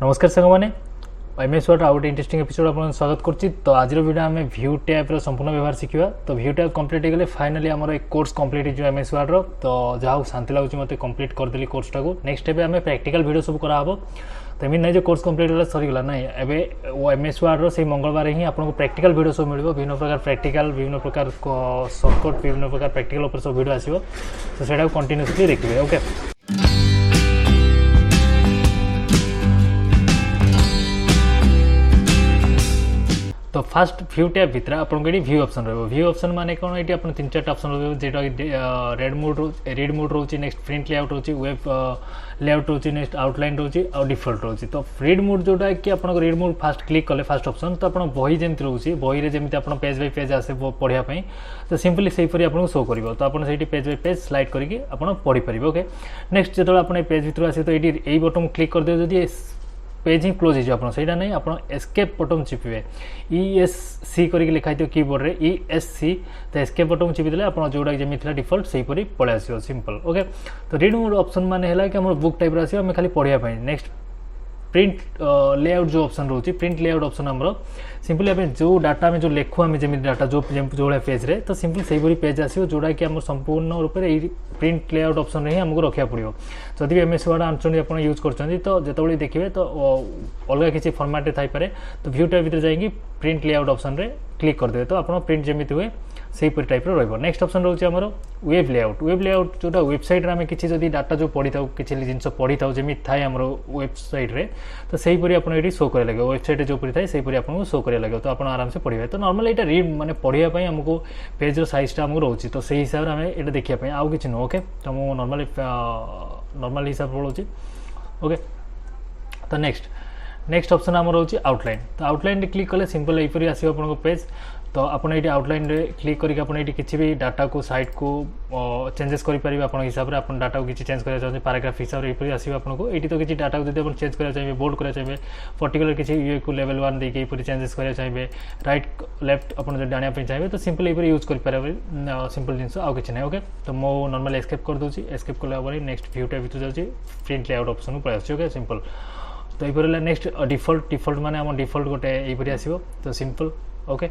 नमस्कार सांग मैंने MS word out interesting episode आप स्वागत करुच्ची। तो आज वीडियो आम व्यू टैब संपूर्ण व्यवहार शिखा। तो व्यू टैब कंप्लीट हो फाइनाली आम एक कोर्स कंप्लीट हो एमएस वर्ड तो जहाँ शांति लगुच मत कंप्लीट करदेली कोर्सटा को। नेक्स्ट एबे आम प्रैक्टिकल वीडियो सब कराब। तो एमती नहीं जो कोर्स कंप्लीट होगा सरीगला ना एवं एमएस वर्ड से मंगलवार ही आपको प्रैक्टिकल वीडियो सब मिले विभिन्न प्रकार प्रैक्टिकल विभिन्न प्रकार सर्टकट विभिन्न प्रकार प्रैक्टिकल सब वीडियो आसो। तो सेटा कंटिन्यूसली देखिए। ओके तो फास्ट व्यू टैब भितर आपको ये व्यू ऑप्शन रहा। व्यू ऑप्शन माने कौन ये आप तीन चार ऑप्शन रहा जेटा रीड मोड रोचे नेक्स्ट प्रिंट लेआउट रोचे वेब लेआउट रोचे नेक्स्ट आउटलाइन रोचे और डिफॉल्ट रोचे। तो रीड मोड जोटा कि आप रीड मोड फास्ट क्लिक कले फास्ट ऑप्शन तो आप बही जमी रोचे बही जमी आप पेज बाय पेज आसे पढ़ापी तो सिंपली से आपको शो कर तो आपड़ से पेज बाय पेज स्लाइड करके पढ़ी पारे। ओके नेक्स्ट जो आप पेज भर आसे तो ये बटन क्लिक कर दे जदि पेज ही क्लोज हो सहीटा नहीं आप एस्केप बटन चिपे ESC करके लिखाई थो कीबोर्ड रे ESC तो एस्केप बटन चिपिदेले आप जोड़ा जमी डिफॉल्ट से पलि आस सिंपल। ओके तो रीड मोड ऑप्शन माने है कि आम बुक टाइप आस खाली पढ़ाई। नेक्स्ट प्रिंट लेआउट जो ऑप्शन रोचे प्रिंट लेआउट ऑप्शन आमर सिंपली आम जो डाटा में जो लिखु आम जमी डाटा जो भाया पेज रे तो सिंपली से ही पेज आसो जोड़ा कि आम संपूर्ण रूप से प्रिंट लेआउट ऑप्शन ही आमको रखा पड़ो। जदि एमएस वर्ड आनुंट आप यूज कर तो जो देखिए तो अलग किसी फॉर्मेट रे थाईपे तो व्यू टैब भीतर जाइए प्रिंट लेआउट ऑप्शन रे क्लिक करदे तो आप प्रिंट जमी हुए से टाइप रो। नेक्स्ट ऑप्शन रोचे आमर वेब लेआउट जोटा वेबसाइट आम कि डाटा जो पढ़ी था किसी जिन पढ़ी था जमी थाए आम वेबसाइट रे तो से आपड़ी शो कर लगे वेबसाइट जो पढ़ी थाए से आपको शो कर लगे तो आप आराम से पढ़े। तो नॉर्मल ये रीड माने पढ़ाई आमको पेज साइजटा आमको रोचे तो से हिसाब से आम ये देखिए आउ कि नुह। ओके तो मुझे नॉर्मल हिसाब से पढ़ाऊँ। ओके तो नेक्स्ट ऑप्शन आम रोचे आउटलाइन। तो आउटलाइन क्लिक कले सिंपल यहीपर आसो आपको पेज तो आपड़ ये आउटलाइन रे क्लिक करके आपड़ किसी भी डाटा को साइड को चेंजेस करेंगे आप हिसाब से आप डाटा को किसी चेंज कराया पैराग्राफ हिसाब से आसो आपको ये तो किसी डाटा को जब आप चेंज कराया चाहिए बोल्ड कराया चाहिए पर्टिकुलर किसी ये को लेवल 1 देखिए चेंजेस कराया चाहिए राइट लेफ्ट आप जानापी चाहिए तो सिंपल ये यूज करेंगे सिंपल जिन आउ कि ना। ओके तो मो नॉर्मल एस्केप कर दूसरी एस्केप कला नेक्स्ट व्यू टैब भीतर जाऊँगी प्रिंट लेआउट ऑप्शन को पलि। ओके सिंपल तो ये नेक्स्ट डिफॉल्ट माने आम डिफॉल्ट गोटे ये आसो तो सिंपल। ओके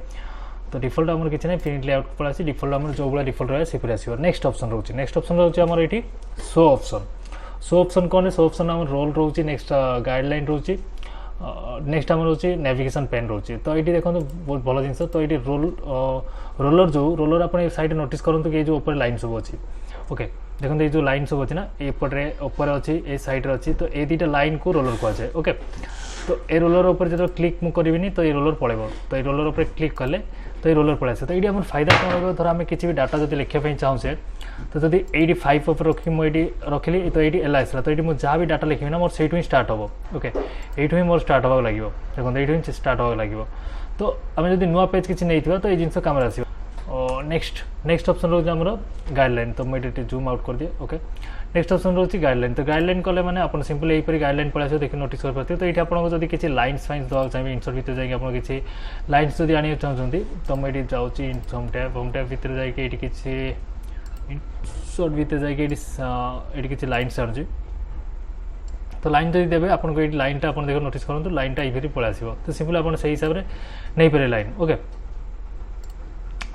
तो डिफॉल्ट आम किसी ना प्रिंट लेआउट पलि डिफॉल्ट आम जो भाई डिफॉल्ट रहा है आसो। नेक्स्ट ऑप्शन रोचे नेक्स्ट ऑप्शन रोचे आम ये शो ऑप्शन कौन है शो ऑप्शन आम रोल रोचे नेक्स्ट गाइडलाइन रोचे नेक्स्ट आम रोचे नेविगेशन पेन रोचे। तो ये देखो बहुत भल जिन तो ये रोलर जो रोलर आप साइड नोटिस करूँ कि जो ऊपर लाइन सब अच्छी। ओके देखो ये जो लाइन सब अच्छी ना एपटे ऊपर अच्छी ए साइड्रे अच्छी तो ये दुटा लाइन को रोलर कहुए। ओके तो ये रोलर ऊपर जो क्लिक मुझे करी तो ये रोलर पड़े तो ये रोलर ऊपर क्लिक कले तो ये रोलर पलि आसे। तो ये आम फायदा कौन हो धर आम किसी भी डाटा जो लिखापी चाहूचे तो जब ये 5 उपर रखी मुझे रखिली तो ये एल आसला तो ये मुझे जहाँ भी डाटा लिखी ना मोर से ही स्टार्ट हम। ओके ये मोर स्टार्ट होगा लगे देखो ये स्टार्ट होगा लगे तो आम जब नुआ पेज किसी नहीं तो ये जिन कम आस। नेक्स्ट ऑप्शन रोज आम गाइडलाइन तो मुझे जूम आउट कर दिए। ओके नेक्स्ट ऑप्शन रोचे गाइडलाइन तो गाइडलाइन कले मैंने आप सिंपल यहीपर गाइडलाइन पलि आस देखिए नोटिस कर पाते। तो ये आपको जब किसी लाइन्स फाइन्स देवा चाहिए इंसर्ट भीतर जाइए आप किसी लाइन्स जब आने चाहते तो मुझे जाऊँगी होम टैब भीतर जाइए किसी इंसर्ट भीतर जाइए किसी लाइन्स आनुची तो लाइन जब देवे आपको ये लाइनटा आप देख नोटिस करूँ लाइनटा ये पलि आस तो सिंपल आप से हिसाब से नहीं पारे लाइन। ओके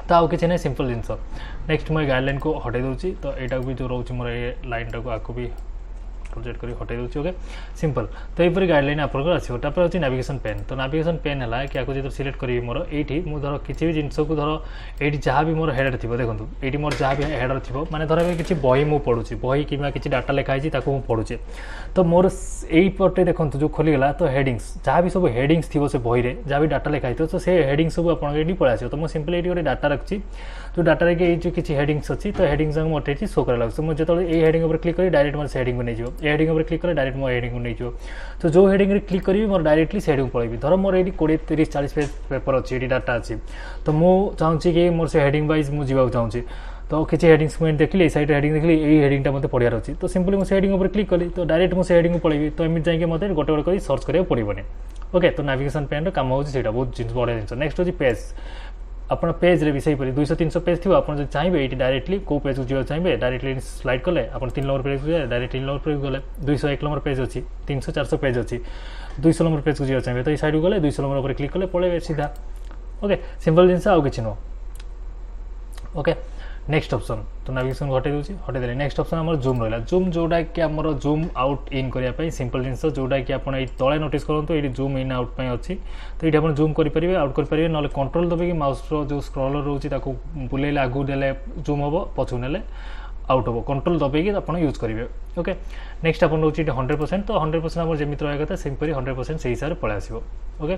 तो आउ कि ना सिंपल जिन नेक्स्ट मुझे गाइडलाइन को हटे दूसरी तो यहाँ भी जो रोचे मोर ये लाइनटा को आपको भी प्रोजेक्ट कर हटे दूसरी। ओके सिंपल तो यहीपर गाइडलाइन आपको आसो। तापर अच्छी नेविगेशन पेन तो नेविगेशन पेन है कि आपको जो सिलेक्ट करी मोर ये मुझे धर किसी भी जिनस को धर ये जहाँ भी मोर हेडर थी देखो ये मोर जहाँ भी हेडर थी माने धर किसी बही मुझे पढ़ुची बही कि किसी डाटा लिखाई मुझे पढ़ुचे तो मोर यहीपटे देखो जो खोलीगला तो हेडिंग्स जहाँ भी सब हेडिंग्स थी से बही में जहाँ भी डाटा लिखाई तो से हेडिंग सब आप पलि आस। तो मुझे सिंपल ये गोटे डाटा रखी जो डाटा जो किसी हेडिंग्स अच्छी तो हेडिंग्स मत ये शो कर लगे मुझे जो ये हेडिंग पर क्लिक करी डायरेक्ट मोर से हेडिंग को नहीं हेडिंग पर क्लिक करें डायरेक्ट मो हेडिंग को नहीं तो जो हेडिंग रे क्लिक करी मोर डायरेक्टली से हेडिंग पलि धर मोर ये 20-30-40 पेज पेपर अच्छी ये डाटा अच्छी तो मुझे चाहूँगी कि मोर से हेडिंग वाइज मुझे जावाक चाहूँगी तो किसी हेडिंग्स मुझे देखिए साइड हेडिंग देखिए यही हेडिंगटा मत पढ़ार अच्छी तो सिंपली मुझे हेडिंग पर क्लिक कली तो डायरेक्ट मुझे हेडिंग को पलि तो एमती जाइए मत गोटे गोटे कर सर्च करा पड़ोनी। ओके तो नेविगेशन पेन काम होता बहुत बढ़िया जिन। नेक्स्ट हूँ पेज आपन पेज रे भी सही पड़ी 200-300 पेज थी आप चाहिए ये डायरेक्टली को पेज को जा चाहिए डायरेक्टली स्लाइड कले आप 3 number page direct 3 number page गले 201 नंबर पेज अच्छी 300-400 पेज अच्छी 200 नंबर पेज को जी चाहिए तो ये साइड को गले 200 नंबर ऊपर क्लिक कले पळेबे सीधा ओके सिंपल जिंस आउ किछि नो ओके नेक्स्ट ऑप्शन तो नेविगेशन हटे देले नेक्स्ट ऑप्शन हमर जूम रहला जूम जोडा कि हमर जूम आउट इन करिया पई सिंपल जिंस जोडा कि आपण ए तळे नोटिस करंतु एडी जूम इन आउट पई अछि तो एडी आपण जूम करि परिबे आउट करि परिबे नले कंट्रोल दबे कि माउस रो जो स्क्रॉलर रहउछि ताको बुलेले आगु देले जूम होबो पछु नेले आउट होबो कंट्रोल दबे कि आपण यूज करिवे ओके नेक्स्ट आपण रहउछि 100% तो 100% हमर जेमित रहय कथा सिंपली 100% सही हिसाब रे पळे आसीबो ओके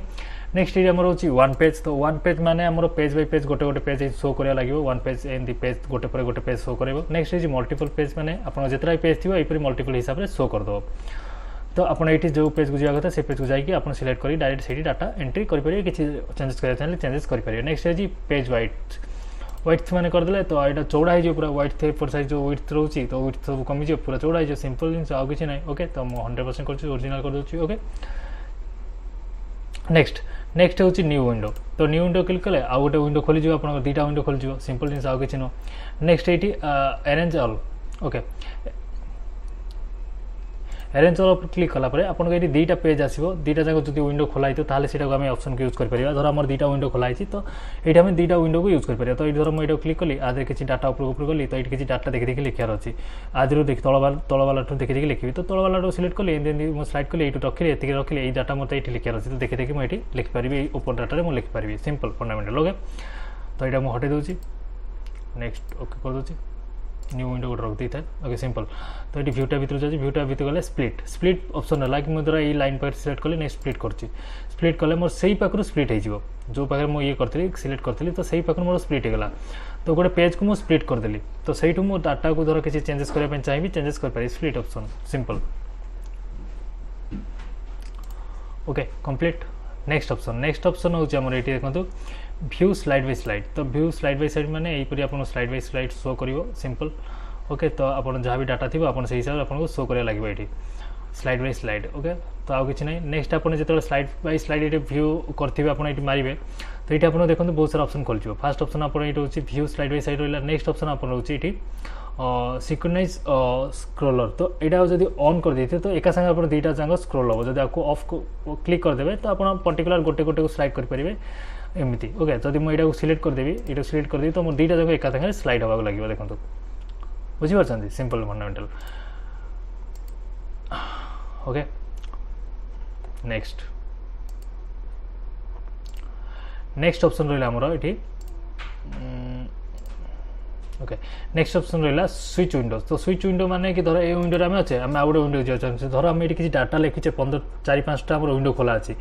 नेक्स्ट ये हमर होछि वन पेज तो वन पेज माने हमर पेज बाय पेज गोटे गोटे पेज शो करिया लागिवो one page in the page गोटे पर गोटे पेज शो करबो नेक्स्ट इज मल्टीपल पेज माने आपण जेतरा पेज थिबो एपरि मल्टीपल हिसाब रे शो कर दो तो आपण एठी जो पेज को जिया कथा से पेज को जाई कि आपण सिलेक्ट करी डायरेक्ट सेठी डाटा एंट्री करि परिबे किछि चेंजेस करिया चाहे चेंजेस करि परिबे नेक्स्ट इज पेज वाइट मैंने करदे तो यहाँ चौड़ा हो पूरा व्हाइट थे एपर साइज जो विड्थ रोची तो विड्थ सब कमी पूरा चौड़ा हो सिंपल जिन आउ किसी ना ओके तो मुझे 100% कर ओरिजिनल कर दूसरी ओके नेक्स्ट हूँ न्यू विंडो तो न्यू विंडो क्लिक कले आउ गोटे विंडो खोली आप दुटा विंडो खोली सिंपल जिन आउ किसी नुह नेक्स्ट ये arrange all okay arrange all click कला आपको ये दुटा पेज आसो दुटा जाक जो विंडो खोलाई तो ताले सीटा आम ऑप्शन को यूज कर धर आम दुटा विंडो खोलाई तो ये आम दुटा विंडो को यूज कर तो ये धर मुझे क्लिक कली आदि किसी डाटा ऊपर गली तो ये किसी डाटा देखी देखी लिखार अच्छी आदि देख तल वाला देखी देखी लिखी तो तल वाला सिलेक्ट कली मुझे स्लाइड कली ये रखिली ये रखिली ये डाटा मतलब ये लिखार अच्छी तो देखी देखी मुझे लिखिपारि ऊपर डाटा मुझे लिखिपारि सिंपल फंडामेंटल ओके तो यहाँ मुझे हटे दूसरी नेक्स्ट ओके कर दूसरी न्यू विंडो गोटे रखी था ओके सिंपल तो ये भ्यूटा भर जाए भ्यूटा भर गले स्प्लिट ऑप्शन है कि मुझे ये लाइन पर सिलेक्ट कली नेक्स्ट स्प्लिट कले मोर से पाखु स्प्लिट हो जो पाखे मुझे ये करी सिलेक्ट करी तो सही पाखु मोर स्प्लिट होगा तो गोटे पेज को मुझे स्प्लिट करदेली तो सहीठू मो डाटा को धर किसी चेंजेस करने चाहिए चेंजेस कर split option simple okay complete next option हूँ ये देखो व्यू स्लाइड बाय स्लाइड तो व्यू स्लाइड बाय स्लाइड माने यहीपरि आपन स्लाइड बाय स्लाइड शो करिवो सिंपल ओके तो आपन जहाँ भी डाटा थी आपन से हिसाब आपन को शो करिया लागिवो एठी स्लाइड बाय स्लाइड ओके तो आउ किछि नै नेक्स्ट आपन जेतले स्लाइड बाय स्लाइड एठी व्यू करथिबे आपन एठी मारिबे तो एठी आपन देखंतु बहुत सारा ऑप्शन खोलजिवो फर्स्ट ऑप्शन आपन एठी होछि व्यू स्लाइड बाय स्लाइड रहला नेक्स्ट ऑप्शन आपन होछि एठी सिक्वेंस स्क्रॉलर तो यहाँ जब ऑन कर देते तो एका संगे आपन दुटा जांग स्क्रॉल हो जब आपको ऑफ क्लिक करदेवे तो आप पर्टिकुलर गोटे गोटे को स्लाइड करेंगे एमती ओके जब मुझे सिलेक्ट करदेवी ये सिलेक्ट करदेवी तो मोर दुटा जाक एका संगे स्लाइड होगा लगे देखो बुझीपार simple fundamental okay next option रहा आमर ये ओके नेक्स्ट ऑप्शन रहा स्विच विंडो तो स्विच विंडो माने कि धर ए विंडो आम अच्छे आम आउ गए विंडो चाहिए धर आम ये किसी डाटा लिखीचे 4-5टा विंडो खोला अच्छी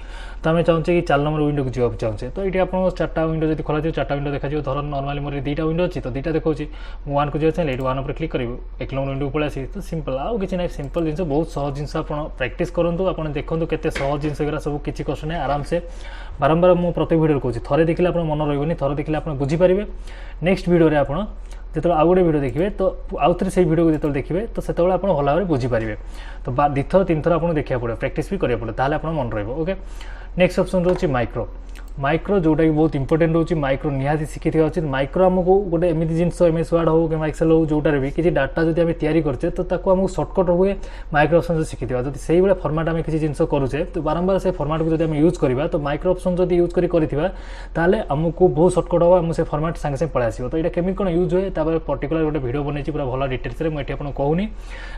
तो आम चाहूँ कि 4 नंबर विंडो को जावाक चाहूँ तो ये आप 4टा विंडो जब खोला 4टा विंडो देखा धर नॉर्मली मोर 2टा विंडो अच्छी तो 2टा देखा 1 को जावाक चाहिए 1 पर क्लिक करेंगे 1 नंबर विंडो पलि आसी तो सिंपल आउ कि ना सिंपल जिन बहुत सहज जिन आप प्रैक्टिस करूँ आप देखो केते सहज जिन सब किसी कष्ट ना आराम से बारंबार मुझे प्रत्येक वीडियो कहूँ थे देखिले आप मन रही थरे देखिले आप बुझीपारे नेक्स्ट वीडियो आप जो आउ गोटे वीडियो देखिए तो आउ थे से वीडियो को जो देखिए तो से आप भल भाव में बुझीपारे तो 2 थर 3 थर आपको देखा पड़े प्रैक्टिस भी करा पड़े ताले आप मन रही ओके नेक्स्ट ऑप्शन रोचे माइक्रो जोटा कि बहुत इंपोर्टेंट रोचे माइक्रो निहाती शिखी उचित माइक्रो आमको गोटे एमती जिनस MS वर्ड हो कि एक्सेल हो जोटार भी किसी डाटा जब आम तैयारी करचे तो आमको सर्टकट हुए माइक्रो ऑप्शन शिखी जब से भाई फॉर्मेट आम किसी जिनस करुचे तो बारंबार से फॉर्मेट को जब यूज करवा तो माइक्रो ऑप्शन जब यूज करें आमको बहुत सर्टकट हम आम से फॉर्मेट सागे सागे पलि आसो तो ये केमी कौन यूज हुए पर्टिकुलर गोटे वीडियो बनई पूरा भल डिटेल्स में मुझे आपको कहूनी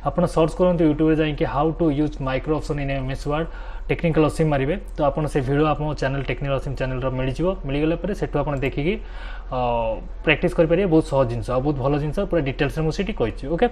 आप सर्च करूँ यूट्यूब जाकि how to use micro option in MS word technical Asim मारे तो आप वीडियो आप चैनल टेक्निकल असीम चैनल मिलगला से देखिकी प्रैक्टिस करेंगे बहुत सहज जिन बहुत भल जिन पूरा डिटेल्स में मुझे कही ओके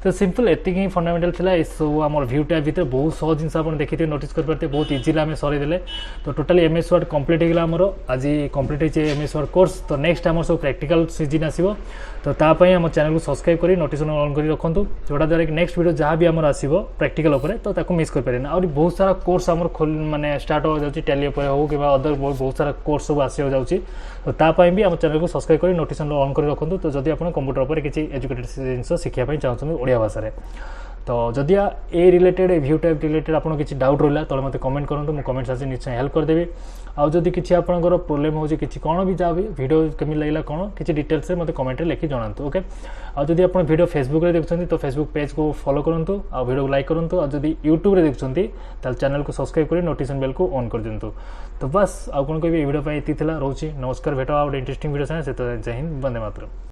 तो सिंपल एति ही फंडामेंटल थिला ए सब आम व्यू टैब भितर बहुत सहज जिन आप देखिए नोटिस करते बहुत इजिली आम सरेदेले तो टोटाली MS वर्ड कंप्लीट होगा आमर आज कंप्लीट होती MS वर्ड कोर्स तो नेक्स्ट आम सब प्रैक्टिकल सीजन आसो तो तापाई आम चैनल को सब्सक्राइब कर नोटिफिकेशन ऑन कर रखुँ जोटा द्वारा कि नेक्स्ट वीडियो जहाँ भी आमर आसो प्रैक्टिकल उपर तो मिस करें और बहुत सारा कोर्स आमर माने स्टार्ट हो जाए टैली हो कि अदर बहुत सारा कोर्स सब आसी जाऊँगी तो तापाई भी आम चैनल को सब्सक्राइब कर नोटिफिकेशन ऑन कर रखुँ तो जब आप कंप्यूटर पर किसी एजुकेटेड जिन शिखापी चाहते ओडिया भाषा तो जदि ए रिलेटेड ए व्यू टाइप रिलेटेड आपन किसी डाउट रहा तो मत कमेंट करूँ मुझे कमेंट आसी निश्चय हेल्प करदेवी आउ जदि किसी आपंकर प्रोब्लेम हो किसी कौन भी जहाँ भी वीडियो केमी लगे कौन किसी डिटेल्स मत कमेंट लिखि जनातु ओके आउ जदि आप वीडियो फेसबुक रे देखुं तो फेसबुक पेज को फॉलो करूँ आ वीडियो को लाइक करूँ और जदि यूट्यूब रे देखुं चैनल को सब्सक्राइब कर नोटिफिकेशन बेल को ऑन कर दिंतु तो बस आउ कौन कह वीडियो ये रोचे नमस्कार भेट आ इंटरेस्टिंग वीडियो से जय हिंद वंदे मातरम।